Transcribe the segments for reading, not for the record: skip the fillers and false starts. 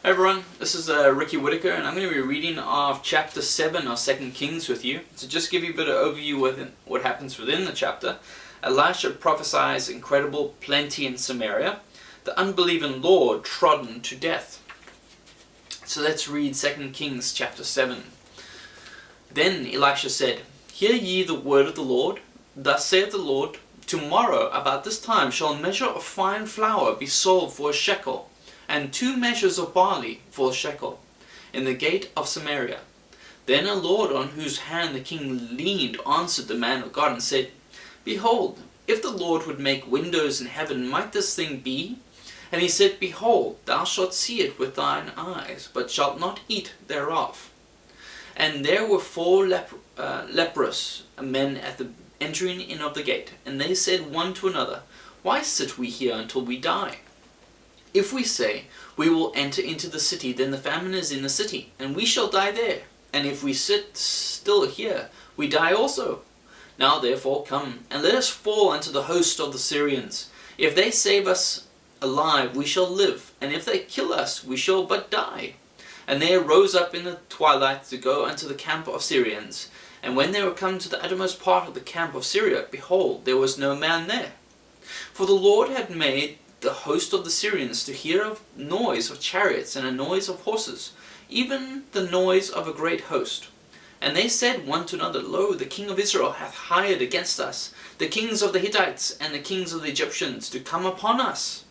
Hi everyone, this is Ricky Whitaker, and I'm going to be reading off chapter 7 of 2 Kings with you. To just give you a bit of overview of what happens within the chapter, Elisha prophesies incredible plenty in Samaria. The unbelieving Lord trodden to death. So let's read 2 Kings chapter 7. Then Elisha said, Hear ye the word of the Lord. Thus saith the Lord, Tomorrow about this time shall a measure of fine flour be sold for a shekel, and 2 measures of barley for a shekel, in the gate of Samaria. Then a lord on whose hand the king leaned answered the man of God and said, Behold, if the Lord would make windows in heaven, might this thing be? And he said, Behold, thou shalt see it with thine eyes, but shalt not eat thereof. And there were 4 leprous men at the entering in of the gate, and they said one to another, Why sit we here until we die? If we say, We will enter into the city, then the famine is in the city, and we shall die there. And if we sit still here, we die also. Now therefore come, and let us fall unto the host of the Syrians. If they save us alive, we shall live, and if they kill us, we shall but die. And they arose up in the twilight to go unto the camp of Syrians. And when they were come to the uttermost part of the camp of Syria, behold, there was no man there. For the Lord had made the host of the Syrians to hear of noise of chariots and a noise of horses, even the noise of a great host. And they said one to another, Lo, the king of Israel hath hired against us the kings of the Hittites and the kings of the Egyptians to come upon us.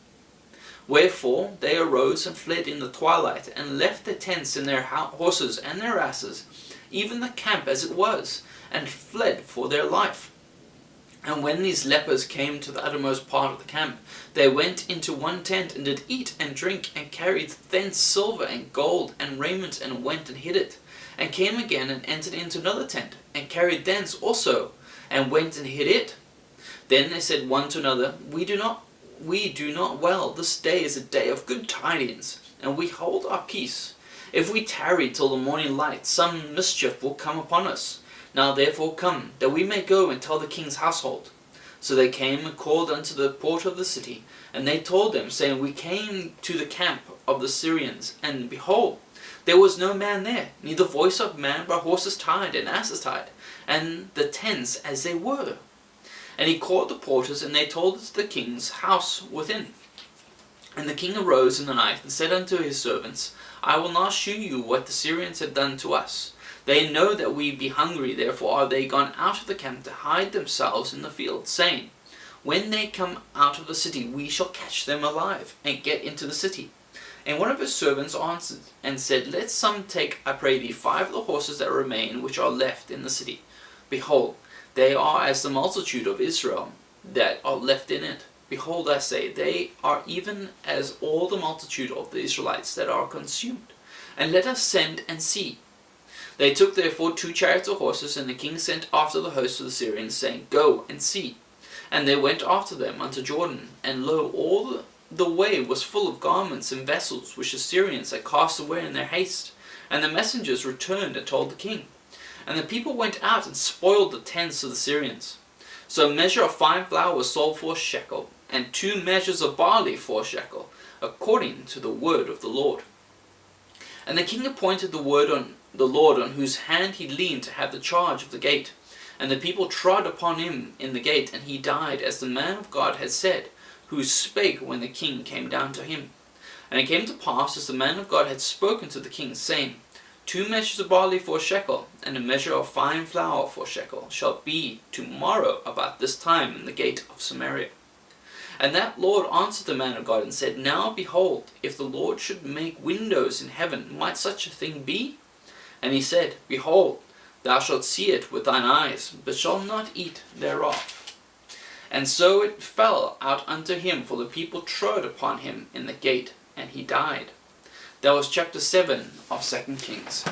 Wherefore they arose and fled in the twilight, and left their tents and their horses and their asses, even the camp as it was, and fled for their life. And when these lepers came to the uttermost part of the camp, they went into one tent, and did eat and drink, and carried thence silver and gold and raiment, and went and hid it, and came again and entered into another tent, and carried thence also, and went and hid it. Then they said one to another, We do not well, this day is a day of good tidings, and we hold our peace. If we tarry till the morning light, some mischief will come upon us. Now therefore come, that we may go and tell the king's household. So they came and called unto the porter of the city, and they told them, saying, We came to the camp of the Syrians, and behold, there was no man there, neither voice of man, but horses tied and asses tied, and the tents as they were. And he called the porters, and they told it to the king's house within. And the king arose in the night, and said unto his servants, I will now shew you what the Syrians have done to us. They know that we be hungry, therefore are they gone out of the camp to hide themselves in the field, saying, When they come out of the city, we shall catch them alive, and get into the city. And one of his servants answered, and said, Let some take, I pray thee, 5 of the horses that remain, which are left in the city. Behold, they are as the multitude of Israel that are left in it. Behold, I say, they are even as all the multitude of the Israelites that are consumed. And let us send and see. They took therefore 2 chariots of horses, and the king sent after the host of the Syrians, saying, Go and see. And they went after them unto Jordan, and lo, all the way was full of garments and vessels, which the Syrians had cast away in their haste. And the messengers returned and told the king. And the people went out and spoiled the tents of the Syrians. So a measure of fine flour was sold for a shekel, and 2 measures of barley for a shekel, according to the word of the Lord. And the king appointed the Lord on whose hand he leaned to have the charge of the gate. And the people trod upon him in the gate, and he died, as the man of God had said, who spake when the king came down to him. And it came to pass, as the man of God had spoken to the king, saying, 2 measures of barley for a shekel, and a measure of fine flour for a shekel, shall be tomorrow about this time in the gate of Samaria. And that Lord answered the man of God, and said, Now behold, if the Lord should make windows in heaven, might such a thing be? And he said, Behold, thou shalt see it with thine eyes, but shalt not eat thereof. And so it fell out unto him, for the people trod upon him in the gate, and he died. That was chapter 7 of 2 Kings.